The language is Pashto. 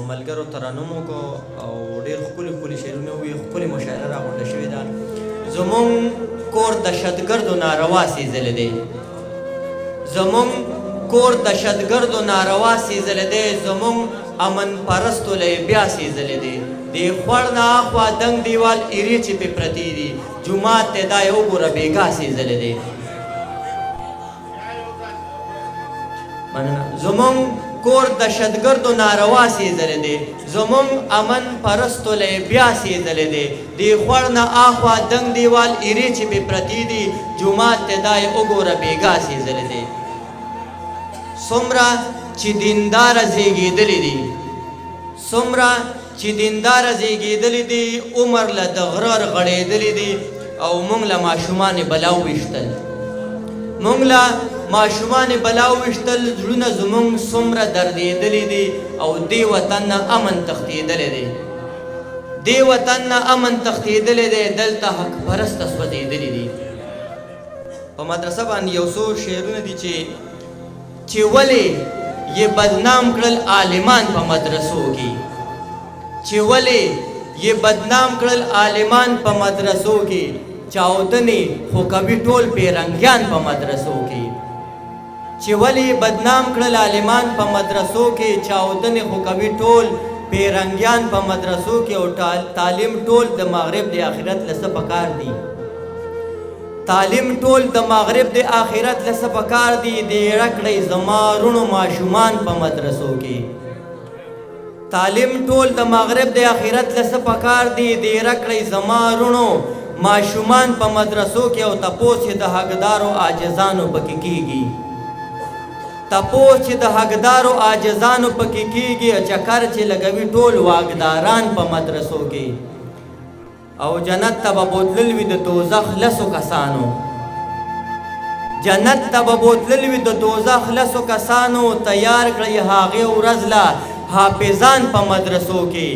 ملګرو ترنم وکړو او ډېر ښکلي ښکلي شعرونه وویل، ښکلې مشاعره راغونډه شوې ده. زمونږ کور دهشتګردو ناروا سېزلی دی، زمونږ کور دهشتګردو ناروا سېزلی دی، زمونږ امن پرستو له یې بیا سېزلی دی. د خوړ نه اخوا دنګ دیوال ایرې چې پې پرتې دي، جومات ته دا یې وګوره بېګا سېزلی دی. مننه. زمونږ کور دهشتګردو ناروا سېزلی دی، زمونږ امن پرستو له یې بیا سېزلی دی. د خوړ نه اخوا دنګ دیوال ایرې چې پې پرتې دي، جومات ته دا یې وګوره بېګا سېزلی دی. څومره چې دینداره زېږېدلي دي، څومره چې دینداره زېږېدلي دي، عمر له د غره رغړېدلي دي او موږ له ماشومانې بلا وویشتل، موږ له ماشومانې بلا وویشتل. زړونه زموږ څومره دردېدلي دي او دې وطن نه امن تښتېدلی دی، دې وطن نه امن تښتېدلی دی، دلته حق پرسته سوځېدلي دي. په مدرسه باندې یو څو شعرونه دي چې ولې یې بدنام کړل عالمان په مدرسو کې، چې ولې یې بدنام کړل عالمان په مدرسو کې، چاودنې خو کوي ټول پیرنګیان په مدرسو کې، چې ولې بدنام کړل عالمان په مدرسو کې، چاودنې خو کوي ټول پیرنګیان په مدرسو کې. او تعلیم ټول د مغرب د آخرت له څه پکار دي، تعلیم ټول د مغرب د آخرت له څه پکار دي. دیره کړئ زما رونو ماشومان په مدرسو کې، تعلیم ټول د مغرب د آخرت له څه پکار دي. دیره کړئ زما رونو ماشومان په مدرسو کې. او تپوس چې د حقدارو عاجزانو پکې کېږي، تپوس چې د حقدارو عاجزانو پکې کېږي، چکر چې لګوي ټول واګداران په مدرسو کې. او جنت ته به بوتلل وي د دوزخ لسو کسانو، جنت ته به بوتلل وي د دوزخ لسو کسانو. تیار کړئ هغې ورځ له حافظان په مدرسو کې.